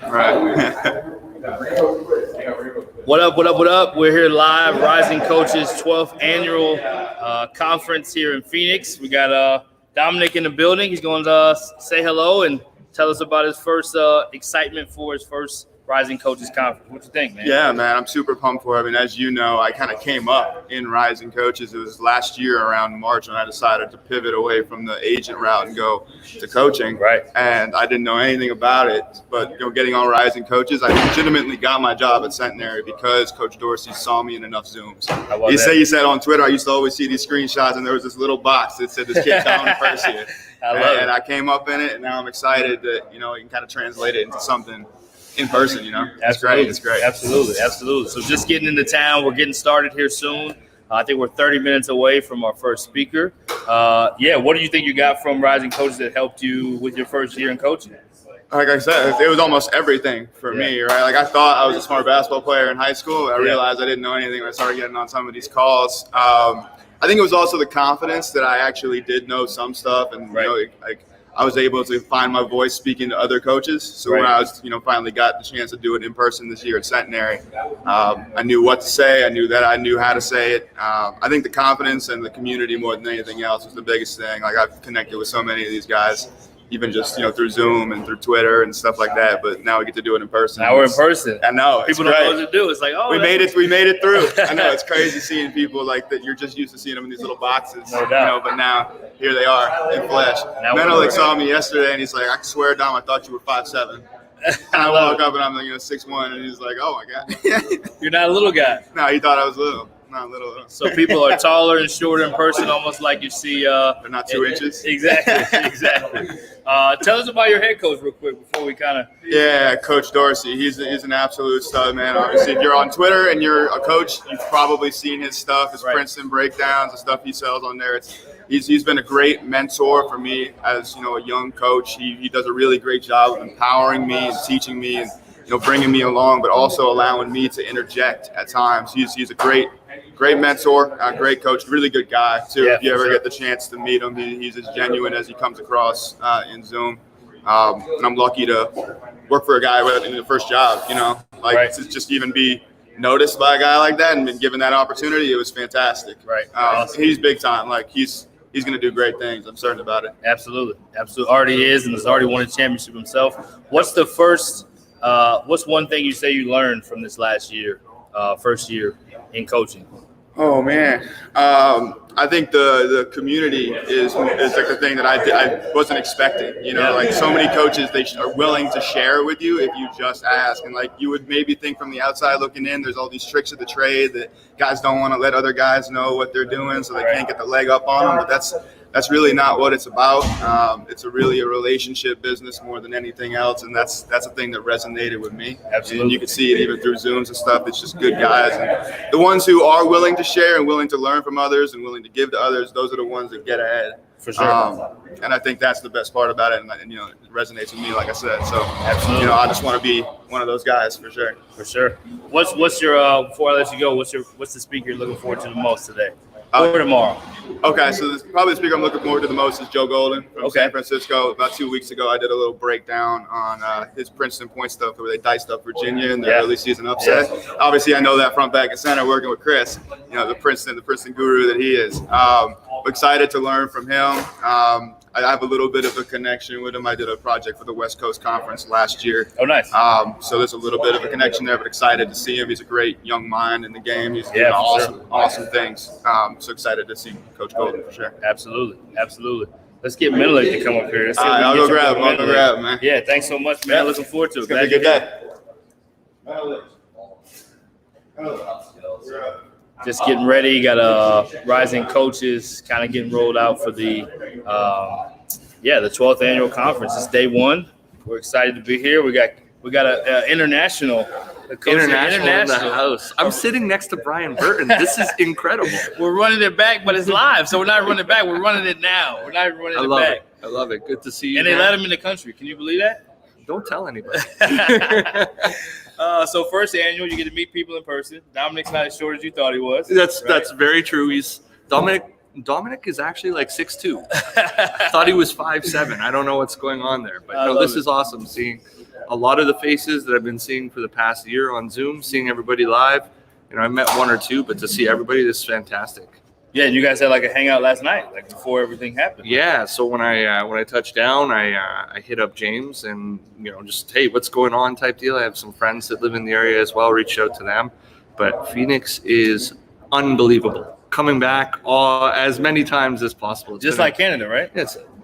Right. What up, what up, what up? We're here live, Rising Coaches 12th Annual Conference here in Phoenix. We got Dominic in the building. He's going to say hello and tell us about his first excitement for his first Rising Coaches Conference. What you think, man? Yeah, man, I'm super pumped for it. I mean, as you know, I kind of came up in Rising Coaches. It was last year around March when I decided to pivot away from the agent route and go to coaching. Right. And I didn't know anything about it, but getting on Rising Coaches, I legitimately got my job at Centenary because Coach Dorsey saw me in enough Zooms. He said on Twitter, I used to always see these screenshots, and there was this little box that said this kid Dominic first year. And I came up in it, and now I'm excited that you can kind of translate it into something in person, It's great. It's great. Absolutely. So just getting into town. We're getting started here soon. I think we're 30 minutes away from our first speaker. What do you think you got from Rising Coaches that helped you with your first year in coaching? Like I said, it was almost everything for me, right? Like I thought I was a smart basketball player in high school. I realized I didn't know anything when I started getting on some of these calls. I think it was also the confidence that I actually did know some stuff, and I was able to find my voice speaking to other coaches. So when I was, finally got the chance to do it in person this year at Centenary, I knew what to say. I knew how to say it. I think the confidence and the community more than anything else was the biggest thing. Like I've connected with so many of these guys, even just, through Zoom and through Twitter and stuff like that. But now we get to do it in person. Now we're in person. I know. People don't know what to do. It's like, we made it through. I know. It's crazy seeing people like that. You're just used to seeing them in these little boxes, no doubt. But now here they are in flesh. Menelik saw me yesterday and he's like, I swear, Dom, I thought you were 5'7". And I walk up and I'm like, 6'1", and he's like, oh my God. You're not a little guy. No, he thought I was little. Not little. So people are taller and shorter in person, almost like you see. They're not 2 inches. Exactly. Tell us about your head coach real quick before we kind of. Yeah, Coach Dorsey. He's an absolute stud, man. Obviously, if you're on Twitter and you're a coach, you've probably seen his stuff, his Princeton breakdowns, the stuff he sells on there. He's been a great mentor for me as a young coach. He does a really great job of empowering me and teaching me and bringing me along, but also allowing me to interject at times. He's a great mentor, a great coach, really good guy too. Yeah, if you ever get the chance to meet him, he's as genuine as he comes across in Zoom. And I'm lucky to work for a guy in the first job. To just even be noticed by a guy like that and been given that opportunity, it was fantastic. Right. Awesome. He's big time. Like he's going to do great things. I'm certain about it. Absolutely. Already is, and has already won a championship himself. What's one thing you say you learned from this last year, first year in coaching? Oh man, I think the community is like the thing that I wasn't expecting. Like so many coaches, they are willing to share with you if you just ask. And like you would maybe think from the outside looking in, there's all these tricks of the trade that guys don't want to let other guys know what they're doing, so they can't get the leg up on them. But that's really not what it's about. It's really a relationship business more than anything else, and that's a thing that resonated with me. Absolutely. And you can see it even through Zooms and stuff. It's just good guys, and the ones who are willing to share and willing to learn from others and willing to give to others, those are the ones that get ahead. For sure. And I think that's the best part about it, and it resonates with me, like I said. So, absolutely. I just want to be one of those guys for sure. For sure. What's your before I let you go? What's the speaker you're looking forward to the most today? Or tomorrow? Okay, so probably the speaker I'm looking forward to the most is Joe Golden from San Francisco. About 2 weeks ago, I did a little breakdown on his Princeton point stuff where they diced up Virginia in the early season upset. Yeah. Obviously, I know that front, back, and center working with Chris, the Princeton guru that he is. Excited to learn from him. I have a little bit of a connection with him. I did a project for the West Coast Conference last year. Oh, nice. So there's a little bit of a connection there, but excited to see him. He's a great young mind in the game. He's doing awesome things. So excited to see Coach Golden for sure. Absolutely. Let's get Menelik to come up here. I'll go grab him, man. Yeah, thanks so much, man. Looking forward to it. It's going to be a good day. Just getting ready. Got Rising Coaches kind of getting rolled out for the 12th annual conference. It's day one. We're excited to be here. We got an international in the house. I'm sitting next to Brian Burton. This is incredible. We're running it back, but it's live, so we're not running it back. We're running it now. We're not running it back. I love it. Good to see you. And they let him in the country. Can you believe that? Don't tell anybody. So first annual, you get to meet people in person. Dominic's not as short as you thought he was. That's very true. Dominic is actually like 6'2". Thought he was 5'7". I don't know what's going on there, but this is awesome seeing a lot of the faces that I've been seeing for the past year on Zoom, seeing everybody live. I met one or two, but to see everybody, this is fantastic. Yeah, and you guys had like a hangout last night, like before everything happened. Yeah, so when I touched down, I hit up James and just, hey, what's going on type deal. I have some friends that live in the area as well. Reached out to them, but Phoenix is unbelievable. Coming back as many times as possible. Just like Canada, right?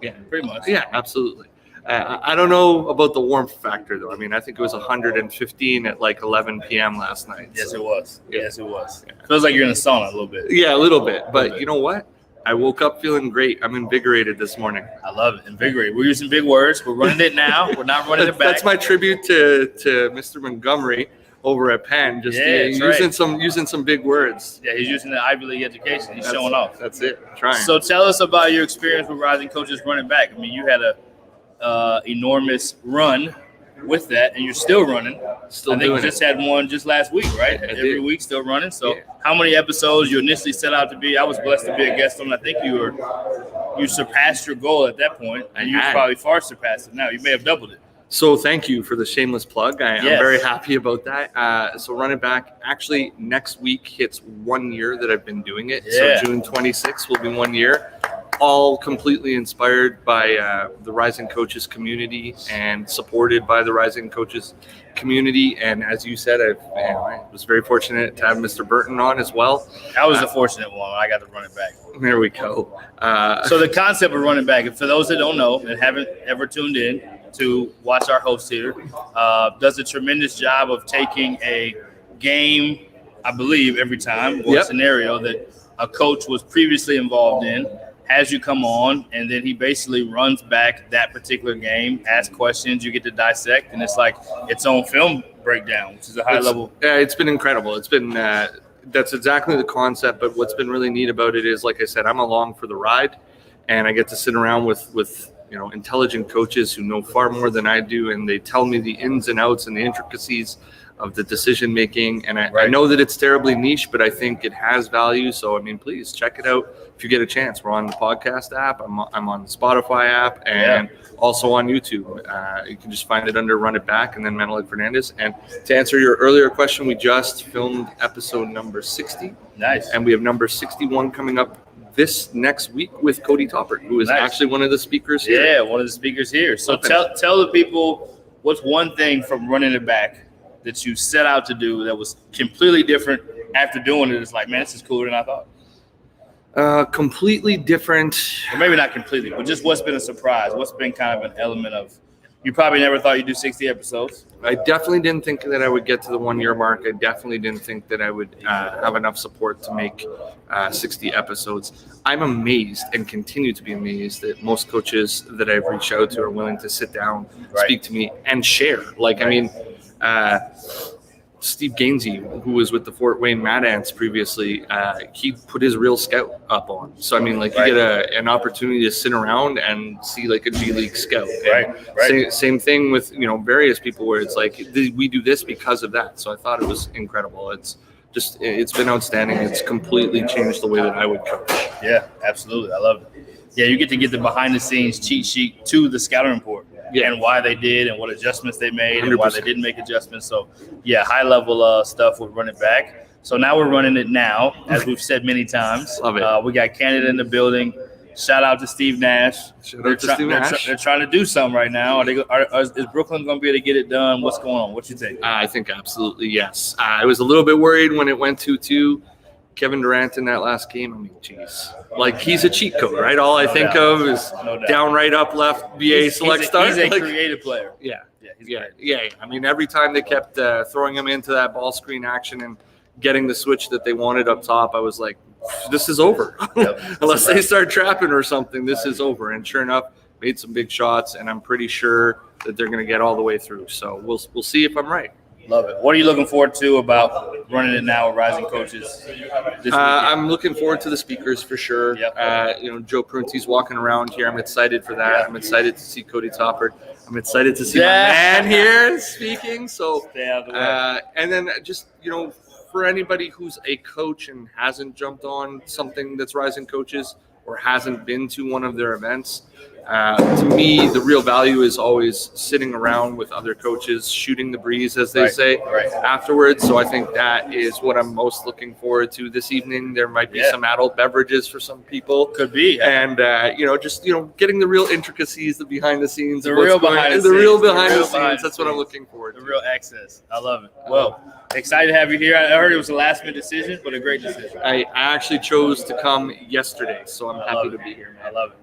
Yeah, pretty much. Yeah, absolutely. I don't know about the warmth factor, though. I mean, I think it was 115 at like 11 p.m. last night. Yes, it was. Yeah. Yes, it was. Yeah. Feels like you're in a sauna a little bit. Yeah, a little bit. But you know what? I woke up feeling great. I'm invigorated this morning. I love it. Invigorated. We're using big words. We're running it now. We're not running it back. That's my tribute to Mr. Montgomery over at Penn. Just using some big words. Yeah, he's using the Ivy League education. He's showing off. That's it. I'm trying. So tell us about your experience with Rising Coaches running back. I mean, you had a enormous run with that, and you're still running. I think you just had one just last week, right? Every week, still running. So, how many episodes you initially set out to be? I was blessed to be a guest on. I think you surpassed your goal at that point, and you probably far surpassed it now. You may have doubled it. So thank you for the shameless plug. I'm very happy about that. So running back, actually next week hits 1 year that I've been doing it. Yeah. So June 26th will be 1 year. All completely inspired by the Rising Coaches community and supported by the Rising Coaches community. And as you said, I was very fortunate to have Mr. Burton on as well. I was the fortunate one. I got to run it back. There we go. So the concept of running back, and for those that don't know and haven't ever tuned in to watch our host here, does a tremendous job of taking a game, I believe, every time, or a scenario that a coach was previously involved in, has you come on, and then he basically runs back that particular game, asks questions, you get to dissect, and it's like its own film breakdown, which is a high level. Yeah, it's been incredible. It's been that's exactly the concept, but what's been really neat about it is, like I said, I'm along for the ride, and I get to sit around with intelligent coaches who know far more than I do, and they tell me the ins and outs and the intricacies of the decision making. And I know that it's terribly niche, but I think it has value. So, I mean, please check it out if you get a chance. We're on the podcast app. I'm on the Spotify app and also on YouTube. You can just find it under Run It Back and then Menelik Fernandez. And to answer your earlier question, we just filmed episode number 60. Nice. And we have number 61 coming up this next week with Cody Toppert, who is actually one of the speakers here. Yeah, one of the speakers here. So tell the people, what's one thing from running it back that you set out to do that was completely different after doing it? It's like, man, this is cooler than I thought. Completely different. Or maybe not completely, but just what's been a surprise? What's been kind of an element of, you probably never thought you'd do 60 episodes? I definitely didn't think that I would get to the 1 year mark. I definitely didn't think that I would have enough support to make 60 episodes. I'm amazed and continue to be amazed that most coaches that I've reached out to are willing to sit down, speak to me, and share. Like, I mean, Steve Gainsey, who was with the Fort Wayne Mad Ants previously, he put his Real Scout up on. So, I mean, like, you get an opportunity to sit around and see, like, a G League scout. Same thing with, various people where it's like, we do this because of that. So I thought it was incredible. It's been outstanding. It's completely changed the way that I would coach. Yeah, absolutely. I love it. Yeah, you get to get the behind-the-scenes cheat sheet to the scouting report. And why they did and what adjustments they made 100%. And why they didn't make adjustments. So, yeah, high-level stuff with Run It Back. So now we're running it now, as we've said many times. Love it. We got Canada in the building. Shout out to Steve Nash. They're trying to do something right now. Is Brooklyn going to be able to get it done? What's going on? What you think? I think absolutely yes. I was a little bit worried when it went 2-2. Kevin Durant in that last game, I mean, geez. Like, he's a cheat code, right? All I think of is down, right, up, left, BA, select, start. He's a creative player. Yeah. I mean, every time they kept throwing him into that ball screen action and getting the switch that they wanted up top, I was like, this is over. Unless they start trapping or something, this is over. And sure enough, made some big shots, and I'm pretty sure that they're going to get all the way through. So we'll see if I'm right. Love it. What are you looking forward to about running it now with Rising Coaches? I'm looking forward to the speakers for sure. Joe Prunty's walking around here. I'm excited for that. I'm excited to see Cody Toppert. I'm excited to see my man here speaking. So, and then just, for anybody who's a coach and hasn't jumped on something that's Rising Coaches or hasn't been to one of their events, To me, the real value is always sitting around with other coaches, shooting the breeze, as they say, afterwards. So I think that is what I'm most looking forward to this evening. There might be some adult beverages for some people. Could be. And, getting the real intricacies, the behind the scenes. The real behind the scenes. That's what I'm looking forward to. The real access. I love it. Well, excited to have you here. I heard it was a last-minute decision, but a great decision. I actually chose to come yesterday, so I'm happy to be here, man. I love it.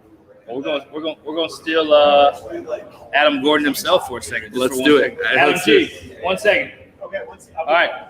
Well, we're gonna steal Adam Gordon himself for a second. Let's do it. Adam G. 1 second. Okay. All right.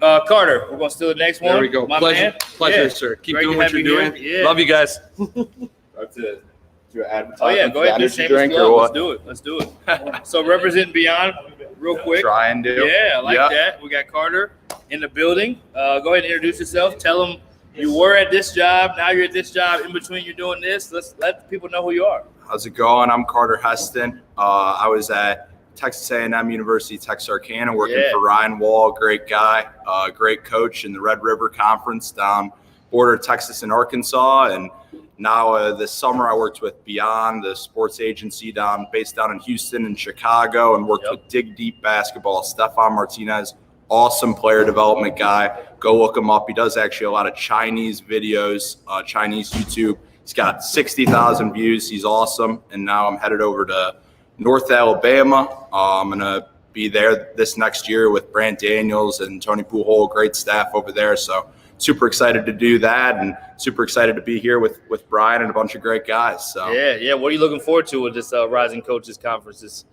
Carter, we're gonna steal the next one. There we go. Pleasure, sir. Keep doing what you're doing. Yeah. Love you guys. Do advertisement. Oh yeah, go ahead. Do shameless plug. Let's do it. So representing Beyond, real quick. Try and do. Yeah, I like that. We got Carter in the building. Go ahead and introduce yourself. Tell them you were at this job. Now you're at this job. In between, you're doing this. Let's let people know who you are. How's it going? I'm Carter Heston. I was at Texas A&M University Texarkana working for Ryan Wall, great guy, great coach in the Red River Conference down border of Texas and Arkansas. And now this summer I worked with Beyond, the sports agency based down in Houston and Chicago, and worked with Dig Deep Basketball. Stefan Martinez, awesome player development guy. Go look him up. He does actually a lot of Chinese videos, Chinese YouTube. He's got 60,000 views. He's awesome. And now I'm headed over to North Alabama. I'm going to be there this next year with Brant Daniels and Tony Pujol, great staff over there. So super excited to do that, and super excited to be here with Brian and a bunch of great guys. So yeah. What are you looking forward to with this Rising Coaches Conferences?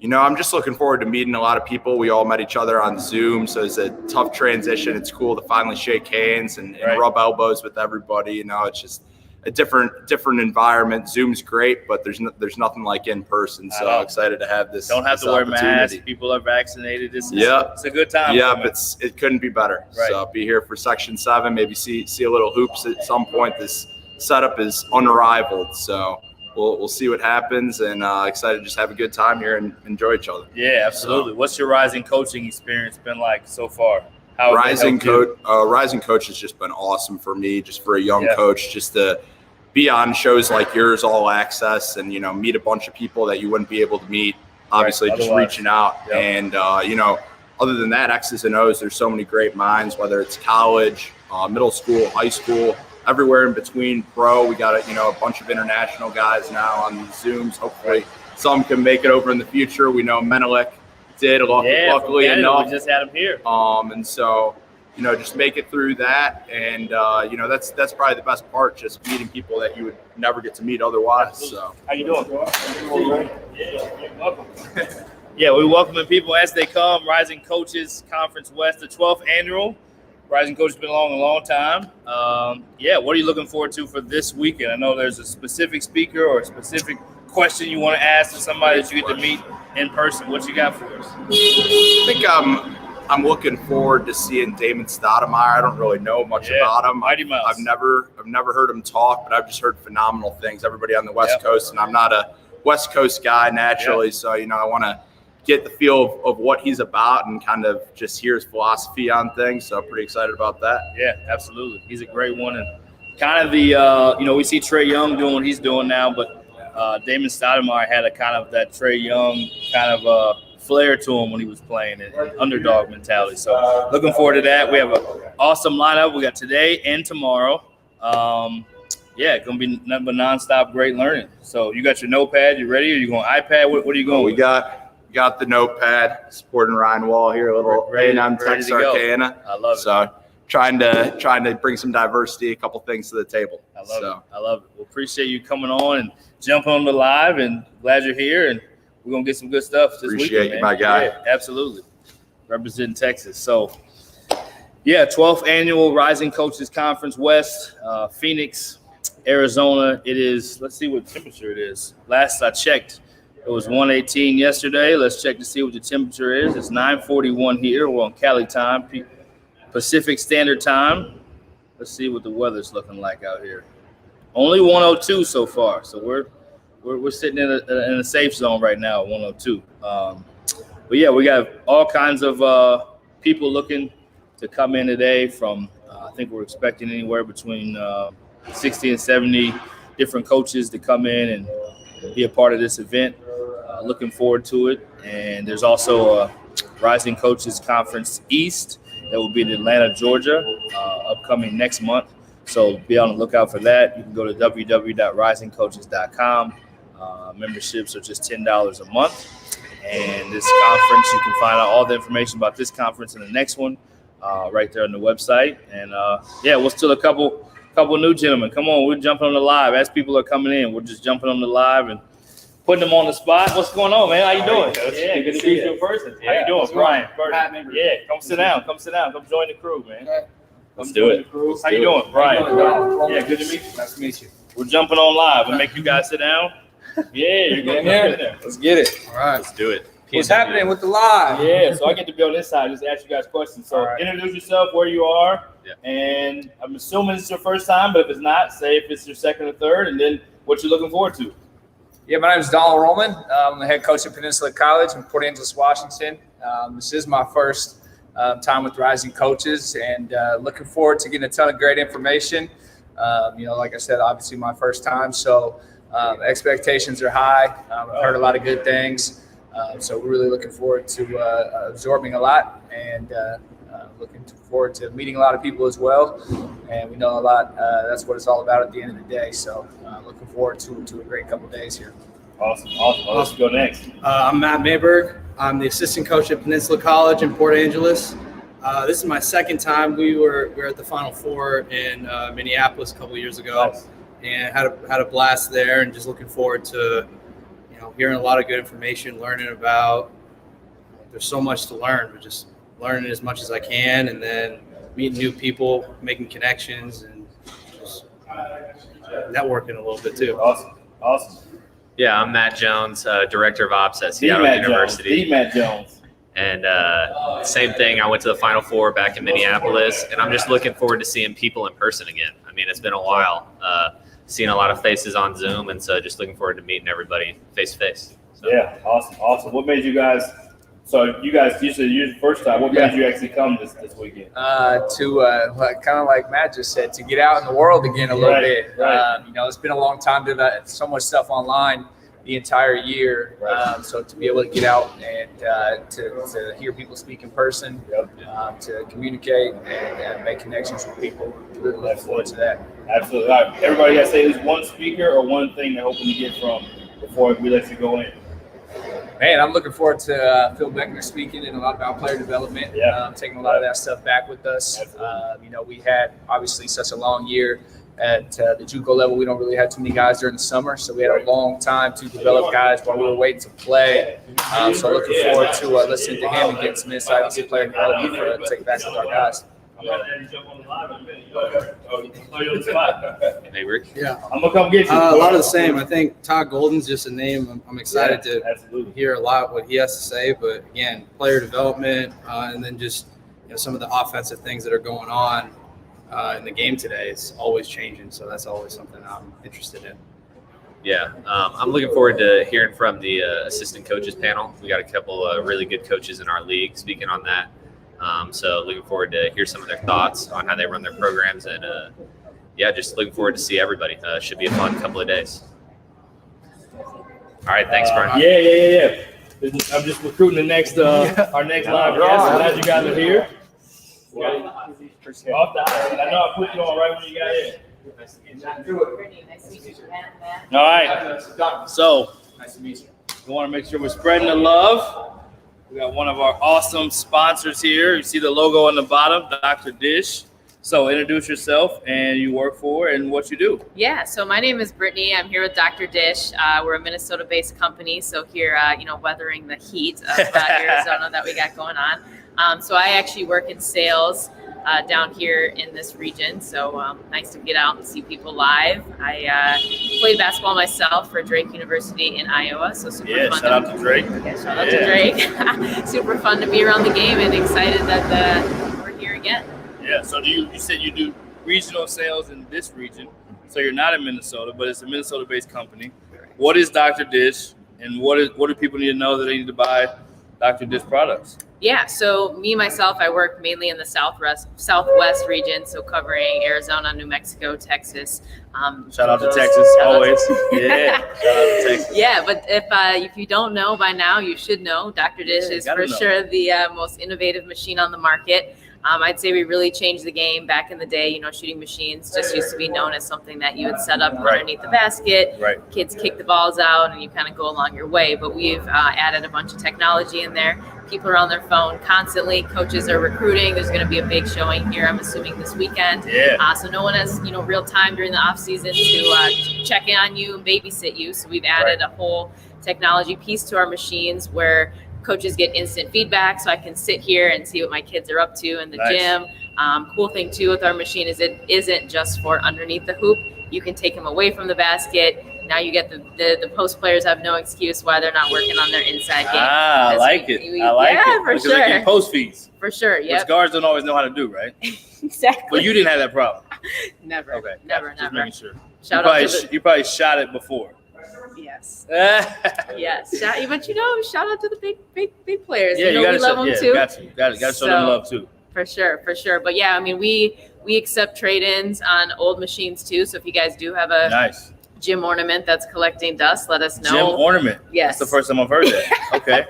I'm just looking forward to meeting a lot of people. We all met each other on Zoom, so it's a tough transition. It's cool to finally shake hands and rub elbows with everybody. It's just a different environment. Zoom's great, but there's nothing like in person. So I'm excited to have this. Don't have to wear masks. People are vaccinated. It's a good time. Yeah, it couldn't be better. Right. So I'll be here for Section 7. Maybe see a little hoops at some point. This setup is unrivaled. So we'll see what happens, and excited to just have a good time here and enjoy each other. Yeah, absolutely. So, what's your Rising coaching experience been like so far? Rising coach has just been awesome for me, just for a young coach, just to be on shows like yours, All Access, and meet a bunch of people that you wouldn't be able to meet. Obviously, just reaching out, and other than that, X's and O's. There's so many great minds, whether it's college, middle school, high school, everywhere in between. Pro, we got a bunch of international guys now on these Zooms. Hopefully, some can make it over in the future. We know Menelik did, luckily enough. We just had him here. And so, just make it through that, and that's probably the best part, just meeting people that you would never get to meet otherwise. So, how you doing? Yeah, welcome. Yeah, we're welcoming people as they come. Rising Coaches Conference West, the 12th annual. Rising Coach has been along a long time. What are you looking forward to for this weekend? I know there's a specific speaker or a specific question you want to ask to somebody that you get to meet in person. What you got for us? I think I'm looking forward to seeing Damon Stoudemire. I don't really know much about him. Mighty Mouse. I've never heard him talk, but I've just heard phenomenal things. Everybody on the West Coast, and I'm not a West Coast guy naturally, so I want to get the feel of what he's about and kind of just hear his philosophy on things. So I'm pretty excited about that. Yeah, absolutely. He's a great one, and kind of the we see Trae Young doing what he's doing now, but Damon Stoudemire had a kind of that Trae Young kind of flair to him when he was playing, and underdog mentality. So looking forward to that. We have an awesome lineup. We got today and tomorrow. It's gonna be nothing but nonstop great learning. So you got your notepad. You ready? Are you going iPad? What are you going? We got the notepad. Supporting Ryan Wall here, a little A&M Texarkana. I love it. So trying to bring some diversity, a couple things to the table. I love it. Well, appreciate you coming on and jumping on the live, and glad you're here. And we're gonna get some good stuff this weekend. Appreciate you, my guy. Yeah, absolutely. Representing Texas. So, 12th annual Rising Coaches Conference West, Phoenix, Arizona. It is. Let's see what temperature it is. Last I checked, it was 118 yesterday. Let's check to see what the temperature is. It's 9:41 here. We're on Cali time, Pacific Standard Time. Let's see what the weather's looking like out here. Only 102 so far, so we're sitting in a safe zone right now at 102. We got all kinds of people looking to come in today. From I think we're expecting anywhere between 60 and 70 different coaches to come in and be a part of this event. Looking forward to it. And there's also a Rising Coaches Conference East that will be in Atlanta, Georgia, upcoming next month. So be on the lookout for that. You can go to www.risingcoaches.com. Memberships are just $10 a month. And this conference, you can find out all the information about this conference and the next one right there on the website. And we'll still a couple new gentlemen. Come on, we're jumping on the live. As people are coming in, we're just jumping on the live and putting them on the spot. What's going on, man? How you doing? Yeah, good to see you in person. How you doing, Brian? Yeah, come sit down. Come join the crew, man. Let's do it. How you doing, Brian? Yeah, good to meet you. Nice to meet you. We're jumping on live. We'll make you guys sit down. Yeah, you're going there. Let's get it. All right. Let's do it. What's happening with the live? Yeah, so I get to be on this side, just ask you guys questions. So introduce yourself, where you are, and I'm assuming it's your first time, but if it's not, say if it's your second or third, and then what you're looking forward to. Yeah, my name is Donald Roman. I'm the head coach at Peninsula College in Port Angeles, Washington. This is my first time with Rising Coaches, and looking forward to getting a ton of great information. Like I said, obviously my first time, so expectations are high. I've heard a lot of good things. So we're really looking forward to absorbing a lot and looking forward to meeting a lot of people as well. And we know a lot. That's what it's all about at the end of the day. So looking forward to a great couple of days here. Awesome. Let's go next. I'm Matt Mayberg. I'm the assistant coach at Peninsula College in Port Angeles. This is my second time. We were at the Final Four in Minneapolis a couple of years ago, Nice. and had a blast there. And just looking forward to hearing a lot of good information, learning about. There's so much to learn, but just learning as much as I can, and then meeting new people, making connections, and just networking a little bit too. Awesome. Yeah, I'm Matt Jones, Director of Ops at Seattle University. Matt Jones. And same thing, I went to the Final Four back in Minneapolis, and I'm just looking forward to seeing people in person again. I mean, it's been a while. Seeing a lot of faces on Zoom, and so just looking forward to meeting everybody face to face. Yeah, awesome. What made you guys? So you guys, you said you're the first time. What made you actually come this weekend? Kind of like Matt just said, to get out in the world again a little bit. Right. It's been a long time to so much stuff online the entire year. Right. So to be able to get out and to hear people speak in person, to communicate and make connections with people, really look forward to that. Absolutely. All right. Everybody got to say there's one speaker or one thing they're hoping to get from before we let you go in. Man, I'm looking forward to Phil Beckner speaking and a lot about player development. Taking a lot of that stuff back with us. We had obviously such a long year at the JUCO level. We don't really have too many guys during the summer, so we had a long time to develop guys while we were waiting to play. So looking forward to listening to him and getting some insight into player development to take back with our guys. Yeah. I'm gonna come get you. A lot of the same. I think Todd Golden's just a name. I'm excited to hear a lot what he has to say. But again, player development, and then just some of the offensive things that are going on in the game today. It's always changing, so that's always something I'm interested in. Yeah, I'm looking forward to hearing from the assistant coaches panel. We got a couple really good coaches in our league speaking on that. So looking forward to hear some of their thoughts on how they run their programs, and just looking forward to see everybody. Should be a fun couple of days. All right, thanks, Brian. Yeah. I'm just recruiting the next our next live guest. I'm glad you guys are here. I know I put you on right when you got in. Nice to meet you, Matt. All right. So we want to make sure we're spreading the love. We got one of our awesome sponsors here. You see the logo on the bottom, Dr. Dish. So introduce yourself and you work for and what you do. Yeah, so my name is Brittany. I'm here with Dr. Dish. We're a Minnesota-based company, so here, weathering the heat of Arizona that we got going on. So I actually work in sales down here in this region. So nice to get out and see people live. I played basketball myself for Drake University in Iowa. So super fun. Shout out to Drake. Yeah, shout out to Drake. Super fun to be around the game and excited that we're here again. Yeah. So you said you do regional sales in this region. So you're not in Minnesota, but it's a Minnesota-based company. What is Dr. Dish, and what do people need to know that they need to buy Dr. Dish products? Yeah, so myself, I work mainly in the southwest region, so covering Arizona, New Mexico, Texas. Shout out to Texas, always. Yeah, shout out to Texas. Yeah, but if you don't know by now, you should know. Dr. Dish is for sure the most innovative machine on the market. I'd say we really changed the game back in the day. You know, shooting machines just used to be known as something that you would set up underneath the basket. Right. Kids kick the balls out, and you kind of go along your way. But we've added a bunch of technology in there. People are on their phone constantly. Coaches are recruiting. There's going to be a big showing here, I'm assuming, this weekend. Yeah. So no one has, real time during the off season to check in on you and babysit you. So we've added a whole technology piece to our machines where coaches get instant feedback, so I can sit here and see what my kids are up to in the gym. Cool thing too with our machine is it isn't just for underneath the hoop. You can take them away from the basket. Now you get the post players have no excuse why they're not working on their inside game. I like it. For because sure. they get post feeds. For sure. Which Yep. guards don't always know how to do, right? Exactly. But you didn't have that problem. Never. Okay. Never. Just making sure. Shout You probably shot it before. Yes. Yeah, Yes. But shout out to the big players. you gotta we love them too. Got to show them love too. For sure. But yeah, I mean, we accept trade-ins on old machines too. So if you guys do have a Nice. gym ornament that's collecting dust, let us know. Gym ornament. Yes. That's the first time I've heard that. Okay.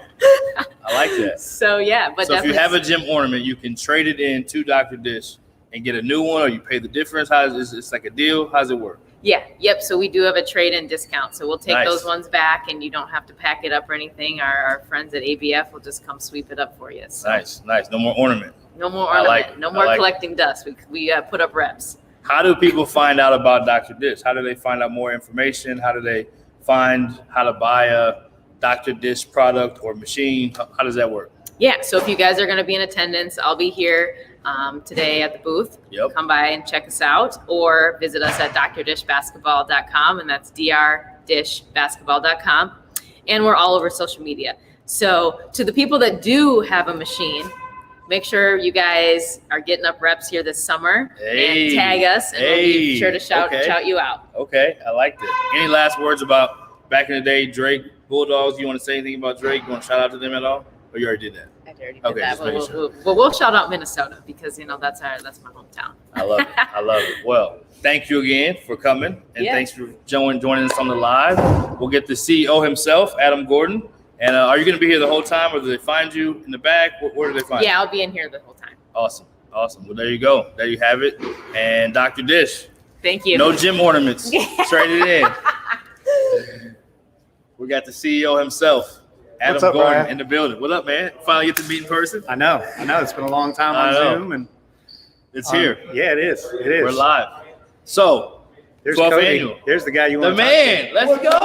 I like that. So yeah, but So if you have a gym ornament, you can trade it in to Dr. Dish and get a new one, or you pay the difference. It's like a deal? How's it work? Yeah. Yep. So we do have a trade-in discount. So we'll take Nice. those ones back, and you don't have to pack it up or anything. Our friends at ABF will just come sweep it up for you. So Nice. No more ornament. no more I ornament. like it. No I more like it. collecting dust. We put up reps. How do people find out about Dr. Dish? How do they find out more information? How do they find how to buy a Dr. Dish product or machine? How does that work? Yeah, so if you guys are going to be in attendance, I'll be here today at the booth. Yep. Come by and check us out, or visit us at drdishbasketball.com, and that's drdishbasketball.com. And we're all over social media. So to the people that do have a machine, make sure you guys are getting up reps here this summer and tag us, and we'll be sure to shout you out. Okay, I like that. Any last words about back in the day, Drake, Bulldogs? You want to say anything about Drake? You want to shout out to them at all? Or you already did that? I already did Okay, that. just making sure. We'll shout out Minnesota because that's my hometown. I love it. I love it. Well, thank you again for coming, and thanks for joining us on the live. We'll get the CEO himself, Adam Gordon. And are you going to be here the whole time, or do they find you in the back? Where do they find you? Yeah, I'll be in here the whole time. Awesome. Well, there you go. There you have it. And Dr. Dish. Thank you. No gym ornaments. Trade it in. We got the CEO himself, Adam What's up, Gordon, Brian? in the building. What up, man? Finally get to meet in person. I know. It's been a long time on Zoom, and It's here. yeah, it is. We're live. So, There's 12th Cody. annual. There's the guy you The want to man. Let's go.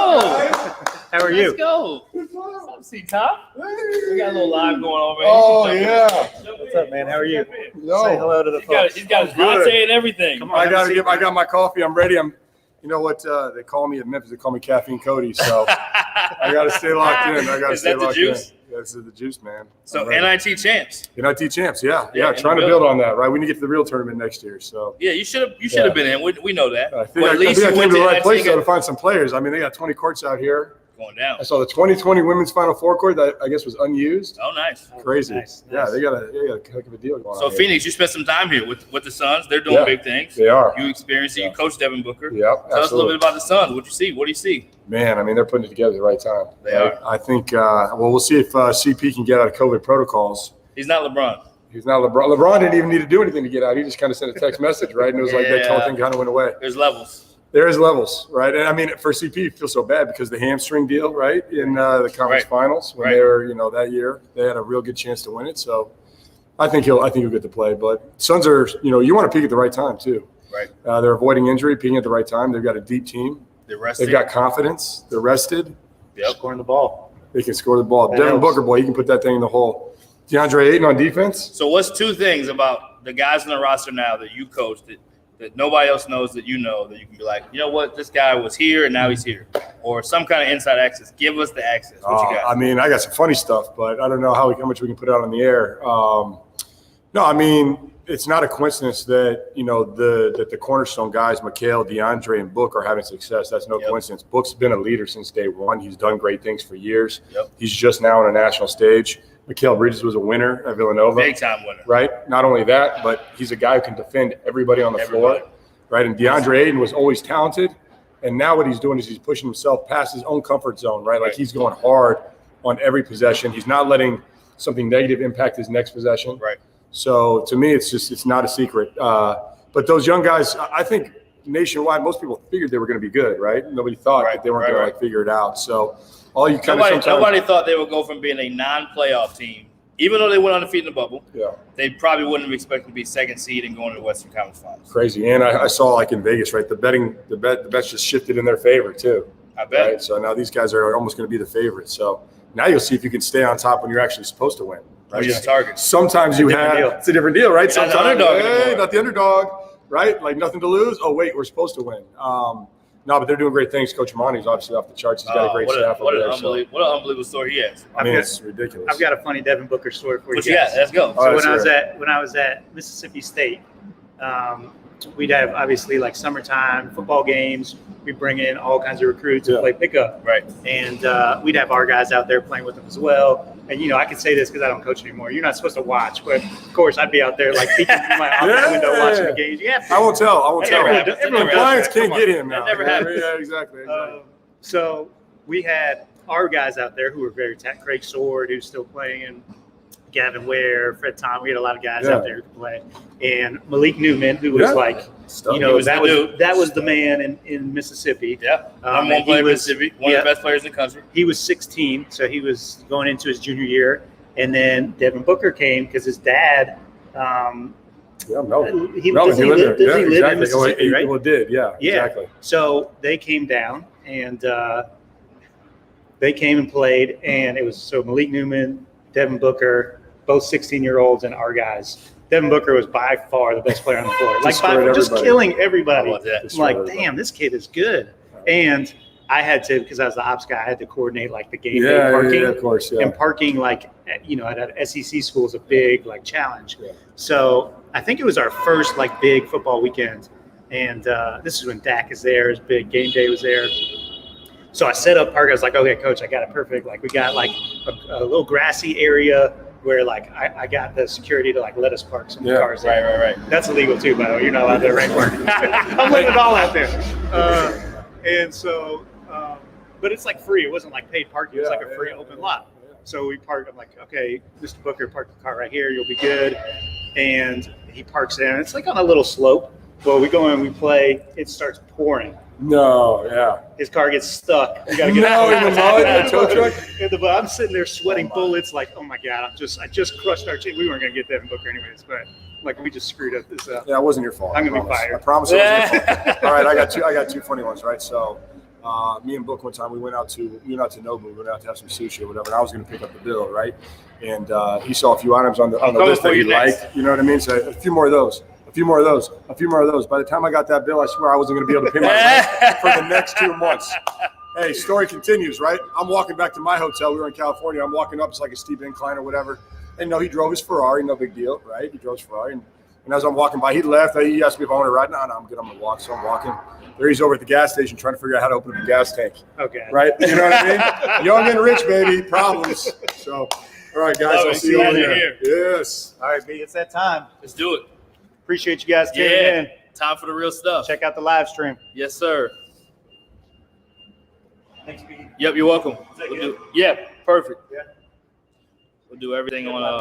How are you? Let's go. What's up, C-Top? We got a little live going on, man. Oh, yeah. What's up, man? How are you? Yo. Say hello to the folks. He's got his latte and everything. Come on, I got my coffee. I'm ready. You know what? They call me at Memphis. They call me Caffeine Cody. So I got to stay locked in. Is that the juice? Yeah, this is the juice, man. So, I'm ready. NIT champs. NIT champs. Yeah. Yeah, Trying to build on that, right? We need to get to the real tournament next year. So Yeah, you should have been in. We know that. I think Well, I at least came you went to the to right NIT place though to find some players. I mean, they got 20 courts out here. going down. I saw the 2020 women's Final Four court that I guess was unused. Oh, nice. Crazy. Nice. Yeah, they got a heck of a deal going So on. here. Phoenix, you spent some time here with the Suns. They're doing Yeah, big things. They are. You experienced it. You coached Devin Booker. Yep. Tell us a little absolutely. bit about the Suns. What you see? What do you see? Man, I mean, they're putting it together at the right time. They right? are. I think, we'll see if CP can get out of COVID protocols. He's not LeBron. He's not LeBron. LeBron didn't even need to do anything to get out. He just kind of sent a text message, right? And it was like that whole Yeah. thing kind of went away. There's levels. There is levels, right? And I mean, for CP, it feels so bad because the hamstring deal, right, in the conference Right. finals when Right. they were, that year, they had a real good chance to win it. So I think he'll get to play. But Suns are, you want to peak at the right time too. Right. They're avoiding injury, peaking at the right time. They've got a deep team. They're rested. They've got confidence. They're rested. Yep. Scoring the ball. They can score the ball. That Devin helps. Booker, boy, he can put that thing in the hole. DeAndre Ayton on defense. So what's two things about the guys on the roster now that you coached that nobody else knows that you know that you can be like, you know what, this guy was here and now he's here, or some kind of inside access? Give us the access. What you got? I mean, I got some funny stuff, but I don't know how much we can put out on the air. No, I mean, it's not a coincidence that that the cornerstone guys, Mikal, DeAndre, and Book, are having success. That's no Yep. coincidence. Book's been a leader since day one. He's done great things for years. Yep. He's just now on a national stage. Mikal Bridges was a winner at Villanova. Big time winner. Right? Not only that, but he's a guy who can defend everybody on the floor. Right? And DeAndre Ayton was always talented. And now what he's doing is he's pushing himself past his own comfort zone, right? Like he's going hard on every possession. He's not letting something negative impact his next possession. Right. So to me, it's not a secret. But those young guys, I think nationwide, most people figured they were going to be good, right? Nobody thought that they weren't going to like figure it out. So all you kind of nobody thought they would go from being a non-playoff team, even though they went undefeated in the bubble. Yeah. They probably wouldn't have expected to be second seed and going to the Western Conference Finals. Crazy. And I saw like in Vegas, right? The bets just shifted in their favor too. I bet. Right? So now these guys are almost going to be the favorites. So now you'll see if you can stay on top when you're actually supposed to win. Right? Just target. Sometimes you have it's a different deal, right? You're not Sometimes the underdog not the underdog, right? Like nothing to lose. Oh wait, we're supposed to win. No, but they're doing great things. Coach Monty's obviously off the charts. He's got a great staff over there. What an unbelievable story he has. I mean, it's ridiculous. I've got a funny Devin Booker story for you. What you got? Let's go. So when I was at Mississippi State, we'd have obviously like summertime football games. We bring in all kinds of recruits and play pickup. Right. And we'd have our guys out there playing with them as well. And, you know, I can say this because I don't coach anymore. You're not supposed to watch. But, of course, I'd be out there like peeking through my office window watching the games. You have to. I won't tell. Compliance can't get him now. That never happens. Yeah, exactly. So we had our guys out there who were very Craig Sword, who's still playing, and Gavin Ware, Fred Tom. We had a lot of guys out there who could play. And Malik Newman, who was like, you know, that was the man in Mississippi. Yeah. Number one player in Mississippi, one of the best players in the country. He was 16, so he was going into his junior year. And then Devin Booker came because his dad Melvin. He lived in Mississippi, right? Well, did, yeah, exactly. So they came down and they came and played, and it was so Malik Newman, Devin Booker, both 16-year-olds, and our guys. Devin Booker was by far the best player on the floor, just killing everybody. I'm like, damn, this kid is good. And I had to, because I was the ops guy, I had to coordinate like the game day parking. Yeah, of course, yeah. And parking, like, you know, at an SEC school is a big like challenge. Yeah. So I think it was our first like big football weekend, and this is when Dak is there. His big game day was there. So I set up parking. I was like, okay, coach, I got it perfect. Like we got like a little grassy area where like I got the security to like let us park some cars there. Right. That's illegal too, by the way. You're not allowed to rank park. I'm letting it all out there. And so, but it's like free. It wasn't like paid parking. It was like a free open lot. So we parked. I'm like, okay, Mr. Booker, park the car right here. You'll be good. And he parks there. And it's like on a little slope. Well, we go in, we play. It starts pouring. No, yeah. His car gets stuck. We gotta get out in the mud, the tow truck. I'm sitting there sweating bullets, like, oh my god, I just crushed our team. We weren't gonna get Devin Booker anyways, but like we just screwed up this. Yeah, it wasn't your fault. I'm gonna be fired. I promise it wasn't your fault. All right, I got two funny ones, right? So, me and Book one time we went out to Nobu. We went out to have some sushi or whatever. And I was gonna pick up the bill, right? And he saw a few items on the list that he liked. You know what I mean? So a few more of those. A few more of those. By the time I got that bill, I swear I wasn't going to be able to pay my rent for the next 2 months. Hey, story continues, right? I'm walking back to my hotel. We were in California. I'm walking up. It's like a steep incline or whatever. And no, he drove his Ferrari. No big deal, right? He drove his Ferrari. And as I'm walking by, he left. He asked me if I want to ride. No, I'm good. I'm going to walk. So I'm walking. There he's over at the gas station trying to figure out how to open up the gas tank. Okay. Right? You know what I mean? Young and rich, baby. Problems. So, all right, guys. I'll see you over here. Yes. All right, B. It's that time. Let's do it. Appreciate you guys tuning in. Time for the real stuff. Check out the live stream. Yes, sir. Thanks, B. Yep, you're welcome. Yeah, perfect. Yeah. We'll do everything on